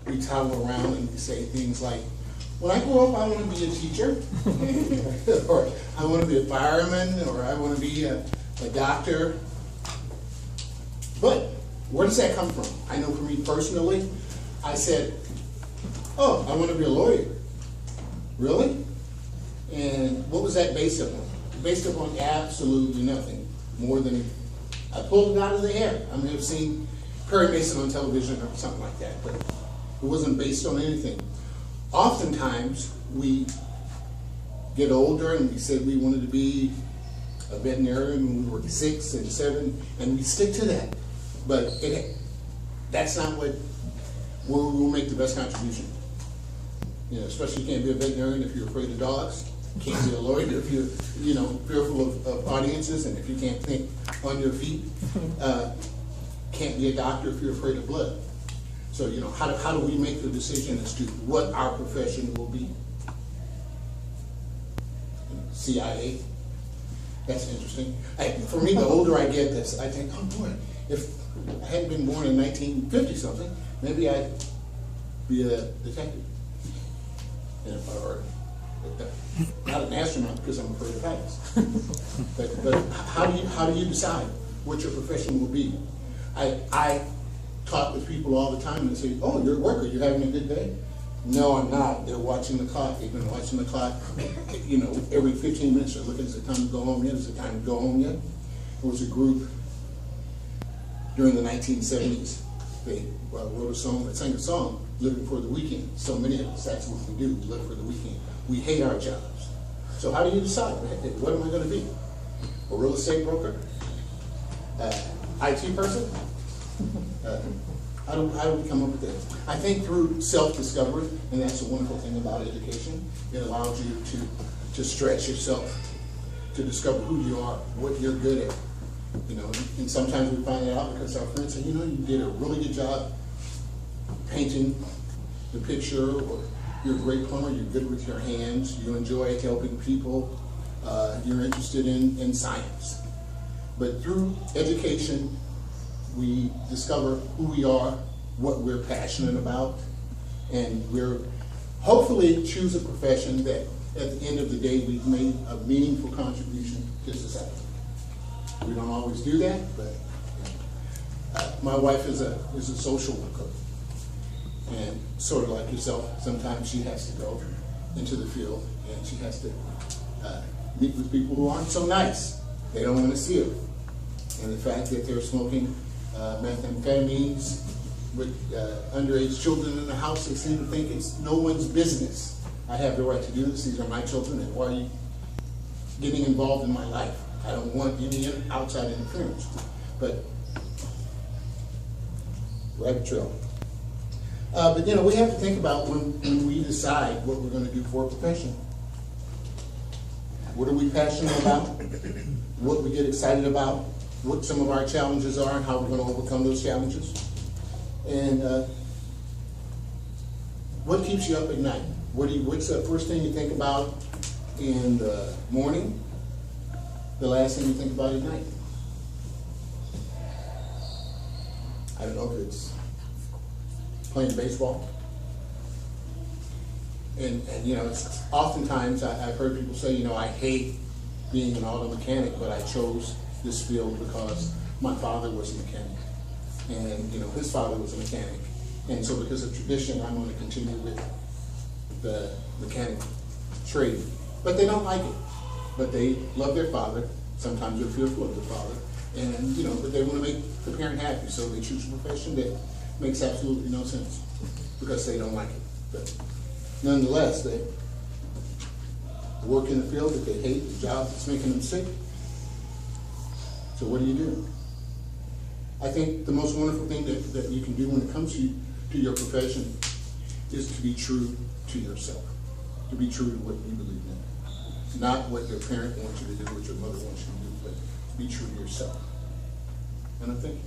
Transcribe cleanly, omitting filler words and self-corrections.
we toggle around and we say things like, when I grow up, I want to be a teacher, or I want to be a fireman, or I want to be a doctor. But where does that come from? I know for me personally, I said, oh, I want to be a lawyer. Really? And what was that based upon? Based upon absolutely nothing more than I pulled it out of the air. I may have seen Perry Mason on television or something like that, but it wasn't based on anything. Oftentimes, we get older and we said we wanted to be a veterinarian when we were 6 and 7, and we stick to that. But that's not where we'll make the best contribution. You know, especially you can't be a veterinarian if you're afraid of dogs. You can't be a lawyer if you're, fearful of audiences, and if you can't think on your feet. Can't be a doctor if you're afraid of blood. So, how do we make the decision as to what our profession will be? CIA? That's interesting. For me, the older I get, I think, oh boy, if I hadn't been born in 1950-something, maybe I'd be a detective. Or not an astronaut because I'm afraid of heights. but how do you decide what your profession will be? I talk with people all the time and they say, oh, you're at work, are you having a good day? No, I'm not. They're watching the clock. They've been watching the clock, every 15 minutes they're looking, is it time to go home yet? Is it time to go home yet? There was a group during the 1970s. They wrote a song, they sang a song, Living for the Weekend. So many of us, that's what we do, we live for the weekend. We hate our jobs. So how do you decide? What am I going to be? A real estate broker? IT person? How do we come up with that? I think through self-discovery, and that's a wonderful thing about education. It allows you to stretch yourself, to discover who you are, what you're good at. And sometimes we find that out because our friends say, you did a really good job painting the picture, or you're a great plumber, you're good with your hands, you enjoy helping people, you're interested in science. But through education, we discover who we are, what we're passionate about, and we're hopefully choose a profession that at the end of the day we've made a meaningful contribution to society. We don't always do that, but my wife is a social worker, and sort of like yourself, sometimes she has to go into the field and she has to meet with people who aren't so nice. They don't want to see her. And the fact that they're smoking methamphetamines with underage children in the house, they seem to think it's no one's business. I have the right to do this. These are my children, and why are you getting involved in my life? I don't want any outside interference. But rabbit trail. But we have to think about when we decide what we're going to do for a profession. What are we passionate about? What we get excited about? What some of our challenges are and how we're going to overcome those challenges. And what keeps you up at night? What's the first thing you think about in the morning? The last thing you think about at night? I don't know if it's playing baseball. And it's oftentimes I've heard people say, I hate being an auto mechanic, but I chose this field because my father was a mechanic, and his father was a mechanic, and so because of tradition, I'm going to continue with the mechanic trade. But they don't like it. But they love their father. Sometimes they're fearful of their father, and but they want to make the parent happy, so they choose a profession that makes absolutely no sense because they don't like it. But nonetheless, they work in the field that they hate, the job that's making them sick. So what do? I think the most wonderful thing that you can do when it comes to your profession is to be true to yourself, to be true to what you believe in. Not what your parent wants you to do, what your mother wants you to do, but be true to yourself. And I think